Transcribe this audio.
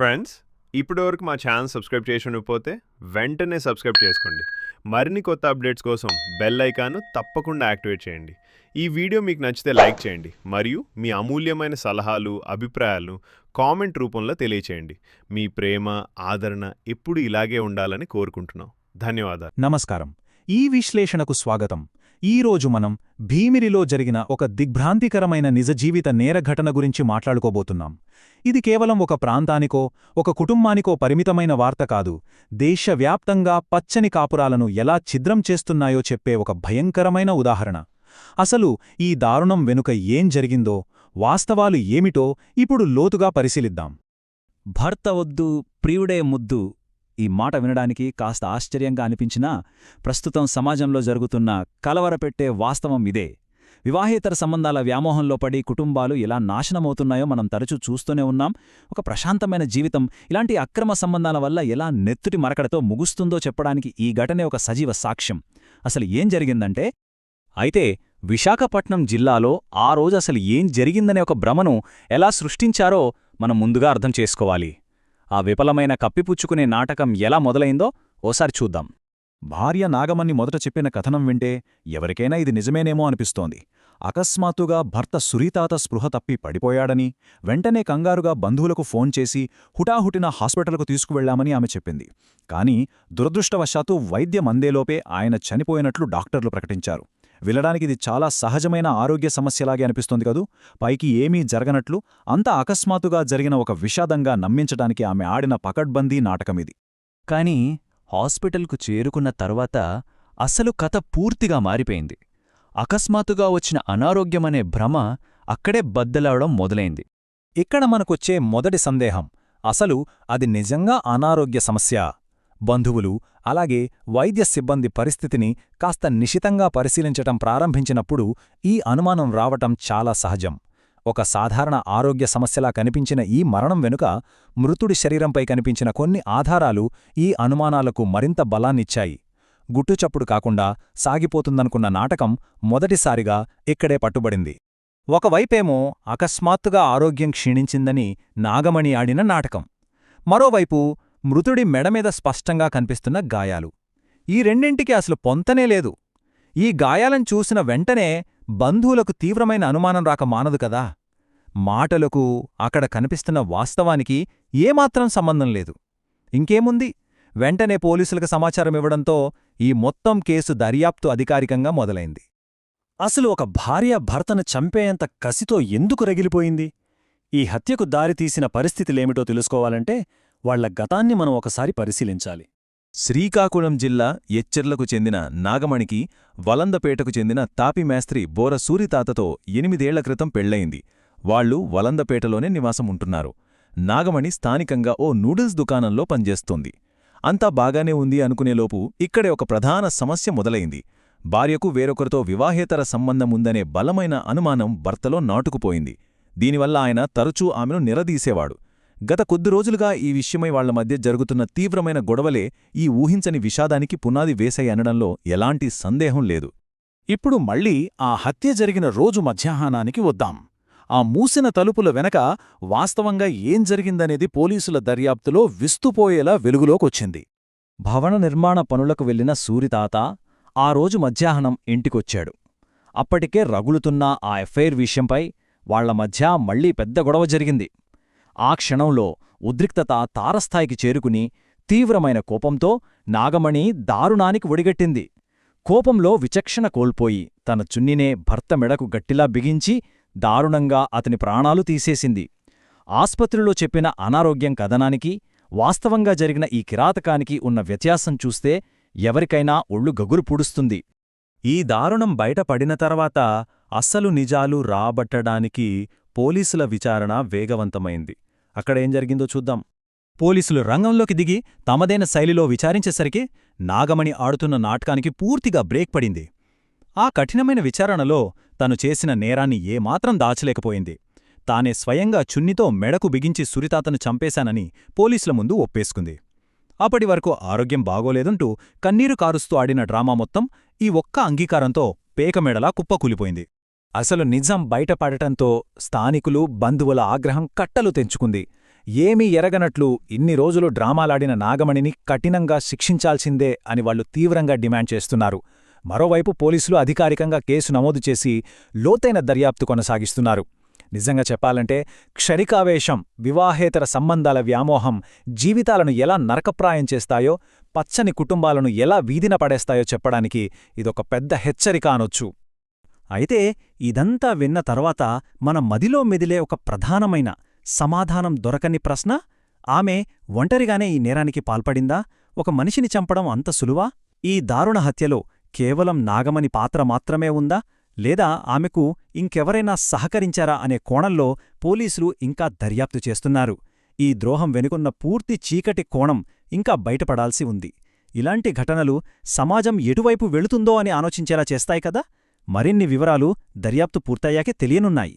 Friends, ఇప్పటివరకు మా channel subscribe చేసి ఉండకపోతే వెంటనే సబ్స్క్రైబ్ చేసుకోండి. మరిన్ని కొత్త అప్డేట్స్ కోసం బెల్ ఐకాన్ను తప్పకుండా యాక్టివేట్ చేయండి. ఈ వీడియో మీకు నచ్చితే లైక్ చేయండి మరియు మీ అమూల్యమైన సలహాలు, అభిప్రాయాలు కామెంట్ రూపంలో తెలియచేయండి. మీ ప్రేమ, ఆదరణ ఎప్పుడు ఇలాగే ఉండాలని కోరుకుంటున్నాం. ధన్యవాదాలు. నమస్కారం. ఈ విశ్లేషణకు స్వాగతం. ఈరోజు మనం భీమిరిలో జరిగిన ఒక దిగ్భ్రాంతికరమైన నిజజీవిత నేర ఘటన గురించి మాట్లాడుకోబోతున్నాం. ఇది కేవలం ఒక ప్రాంతానికో, ఒక కుటుంబానికో పరిమితమైన వార్త కాదు. దేశవ్యాప్తంగా పచ్చని కాపురాలను ఎలా ఛిద్రం చేస్తున్నాయో చెప్పే ఒక భయంకరమైన ఉదాహరణ. అసలు ఈ దారుణం వెనుక ఏం జరిగిందో, వాస్తవాలు ఏమిటో ఇప్పుడు లోతుగా పరిశీలిద్దాం. భర్త వద్దు, ప్రియుడే ముద్దు. ఈ మాట వినడానికి కాస్త ఆశ్చర్యంగా అనిపించినా ప్రస్తుతం సమాజంలో జరుగుతున్న కలవరపెట్టే వాస్తవం ఇదే. వివాహేతర సంబంధాల వ్యామోహంలో పడి కుటుంబాలు ఎలా నాశనమవుతున్నాయో మనం తరచూ చూస్తూనే ఉన్నాం. ఒక ప్రశాంతమైన జీవితం ఇలాంటి అక్రమ సంబంధాల వల్ల ఎలా నెత్తుటి మరకడతో ముగుస్తుందో చెప్పడానికి ఈ ఘటనే ఒక సజీవ సాక్ష్యం. అసలు ఏం జరిగిందంటే, అయితే విశాఖపట్నం జిల్లాలో ఆ రోజు అసలు ఏం జరిగిందనే ఒక భ్రమను ఎలా సృష్టించారో మనం ముందుగా అర్థం చేసుకోవాలి. ఆ విఫలమైన కప్పిపుచ్చుకునే నాటకం ఎలా మొదలైందో ఓసారి చూద్దాం. భార్య నాగమణి మొదట చెప్పిన కథనం వింటే ఎవరికైనా ఇది నిజమేనేమో అనిపిస్తోంది. అకస్మాత్తుగా భర్త సురీతాత స్పృహ తప్పి పడిపోయాడని, వెంటనే కంగారుగా బంధువులకు ఫోన్ చేసి హుటాహుటిన హాస్పిటల్కు తీసుకువెళ్లామని ఆమె చెప్పింది. కాని దురదృష్టవశాత్తు వైద్యం అందేలోపే ఆయన చనిపోయినట్లు డాక్టర్లు ప్రకటించారు. వినడానికి ఇది చాలా సహజమైన ఆరోగ్య సమస్యలాగే అనిపిస్తోంది కదూ. పైకి ఏమీ జరగనట్లు అంత అకస్మాత్తుగా జరిగిన ఒక విషాదంగా నమ్మించడానికి ఆమె ఆడిన పకడ్బందీ నాటకమిది. కాని హాస్పిటల్కు చేరుకున్న తరువాత అసలు కథ పూర్తిగా మారిపోయింది. అకస్మాత్తుగా వచ్చిన అనారోగ్యమనే భ్రమ అక్కడే బద్దలవడం మొదలైంది. ఇక్కడ మనకొచ్చే మొదటి సందేహం, అసలు అది నిజంగా అనారోగ్య సమస్య? బంధువులు అలాగే వైద్య సిబ్బంది పరిస్థితిని కాస్త నిశితంగా పరిశీలించటం ప్రారంభించినప్పుడు ఈ అనుమానం రావటం చాలా సహజం. ఒక సాధారణ ఆరోగ్య సమస్యలా కనిపించిన ఈ మరణం వెనుక మృతుడి శరీరంపై కనిపించిన కొన్ని ఆధారాలు ఈ అనుమానాలకు మరింత బలాన్నిచ్చాయి. గుట్టుచప్పుడు కాకుండా సాగిపోతుందనుకున్న నాటకం మొదటిసారిగా ఇక్కడే పట్టుబడింది. ఒకవైపేమో అకస్మాత్తుగా ఆరోగ్యం క్షీణించిందని నాగమణి ఆడిన నాటకం, మరోవైపు మృతుడి మెడమీద స్పష్టంగా కనిపిస్తున్న గాయాలు. ఈ రెండింటికి అసలు పొంతనే లేదు. ఈ గాయాలను చూసిన వెంటనే బంధువులకు తీవ్రమైన అనుమానం రాక మానదు కదా. మాటలకు అక్కడ కనిపిస్తున్న వాస్తవానికి ఏమాత్రం సంబంధం లేదు. ఇంకేముంది, వెంటనే పోలీసులకు సమాచారమివ్వడంతో ఈ మొత్తం కేసు దర్యాప్తు అధికారికంగా మొదలైంది. అసలు ఒక భార్య భర్తను చంపేంత కసితో ఎందుకు రగిలిపోయింది? ఈ హత్యకు దారితీసిన పరిస్థితులేమిటో తెలుసుకోవాలంటే వాళ్ల గతాన్ని మనం ఒకసారి పరిశీలించాలి. శ్రీకాకుళం జిల్లా ఎచ్చెర్లకు చెందిన నాగమణికి వలందపేటకు చెందిన తాపిమేస్త్రి బోర సూరితాతతో 8 ఏళ్ల క్రితం పెళ్లయింది. వాళ్లు వలందపేటలోనే నివాసం ఉంటున్నారు. నాగమణి స్థానికంగా ఓ నూడిల్స్ దుకాణంలో పనిచేస్తోంది. అంతా బాగానే ఉంది అనుకునేలోపు ఇక్కడే ఒక ప్రధాన సమస్య మొదలైంది. భార్యకు వేరొకరితో వివాహేతర సంబంధముందనే బలమైన అనుమానం భర్తలో నాటుకుపోయింది. దీనివల్ల ఆయన తరచూ ఆమెను నిలదీసేవాడు. గత కొద్ది రోజులుగా ఈ విషయమై వాళ్ల మధ్య జరుగుతున్న తీవ్రమైన గొడవలే ఈ ఊహించని విషాదానికి పునాది వేశాయి అనడంలో ఎలాంటి సందేహం లేదు. ఇప్పుడు మళ్లీ ఆ హత్య జరిగిన రోజు మధ్యాహ్నానికి వద్దాం. ఆ మూసిన తలుపుల వెనక వాస్తవంగా ఏం జరిగిందనేది పోలీసుల దర్యాప్తులో విస్తుపోయేలా వెలుగులోకొచ్చింది. భవన నిర్మాణ పనులకు వెళ్లిన సూరితాత ఆ రోజు మధ్యాహ్నం ఇంటికొచ్చాడు. అప్పటికే రగులుతున్న ఆ ఎఫ్ఐఆర్ విషయంపై వాళ్ల మధ్య మళ్లీ పెద్ద గొడవ జరిగింది. ఆ క్షణంలో ఉద్రిక్తత తారస్థాయికి చేరుకుని తీవ్రమైన కోపంతో నాగమణి దారుణానికి ఒడిగట్టింది. కోపంలో విచక్షణ కోల్పోయి తన చున్నినే భర్త మెడకు గట్టిలా బిగించి దారుణంగా అతని ప్రాణాలు తీసేసింది. ఆస్పత్రిలో చెప్పిన అనారోగ్యం కథనానికి వాస్తవంగా జరిగిన ఈ కిరాతకానికి ఉన్న వ్యత్యాసం చూస్తే ఎవరికైనా ఒళ్ళు గగురు పుడుస్తుంది. ఈ దారుణం బయటపడిన తర్వాత అస్సలు నిజాలు రాబట్టడానికి పోలీసుల విచారణ వేగవంతమైంది. అక్కడేం జరిగిందో చూద్దాం. పోలీసులు రంగంలోకి దిగి తమదైన శైలిలో విచారించేసరికి నాగమణి ఆడుతున్న నాటకానికి పూర్తిగా బ్రేక్ పడింది. ఆ కఠినమైన విచారణలో తను చేసిన నేరాన్ని ఏమాత్రం దాచలేకపోయింది. తానే స్వయంగా చున్నితో మెడకు బిగించి సురితాతను చంపేశానని పోలీసుల ముందు ఒప్పేసుకుంది. అప్పటివరకు ఆరోగ్యం బాగోలేదంటూ కన్నీరు కారుస్తూ ఆడిన డ్రామా మొత్తం ఈ ఒక్క అంగీకారంతో పేకమెడలా కుప్పకూలిపోయింది. అసలు నిజం బయటపడటంతో స్థానికులు, బంధువుల ఆగ్రహం కట్టలు తెంచుకుంది. ఏమీ ఎరగనట్లు ఇన్ని రోజులు డ్రామాలాడిన నాగమణిని కఠినంగా శిక్షించాల్సిందే అని వాళ్లు తీవ్రంగా డిమాండ్ చేస్తున్నారు. మరోవైపు పోలీసులు అధికారికంగా కేసు నమోదు చేసి లోతైన దర్యాప్తు కొనసాగిస్తున్నారు. నిజంగా చెప్పాలంటే క్షణికావేశం, వివాహేతర సంబంధాల వ్యామోహం జీవితాలను ఎలా నరకప్రాయం చేస్తాయో, పచ్చని కుటుంబాలను ఎలా వీధిన పడేస్తాయో చెప్పడానికి ఇదొక పెద్ద హెచ్చరిక అనొచ్చు. అయితే ఇదంతా విన్న తర్వాత మన మదిలో మెదిలే ఒక ప్రధానమైన, సమాధానం దొరకని ప్రశ్న: ఆమె ఒంటరిగానే ఈ నేరానికి పాల్పడిందా? ఒక మనిషిని చంపడం అంత సులువా? ఈ దారుణ హత్యలో కేవలం నాగమణి పాత్ర మాత్రమే ఉందా, లేదా ఆమెకు ఇంకెవరైనా సహకరించారా అనే కోణంలో పోలీసులు ఇంకా దర్యాప్తు చేస్తున్నారు. ఈ ద్రోహం వెనుకున్న పూర్తి చీకటి కోణం ఇంకా బయటపడాల్సి ఉంది. ఇలాంటి ఘటనలు సమాజం ఎటువైపు వెళుతుందో అని ఆలోచించేలా చేస్తాయి కదా. మరిన్ని వివరాలు దర్యాప్తు పూర్తయ్యాకే తెలియనున్నాయి.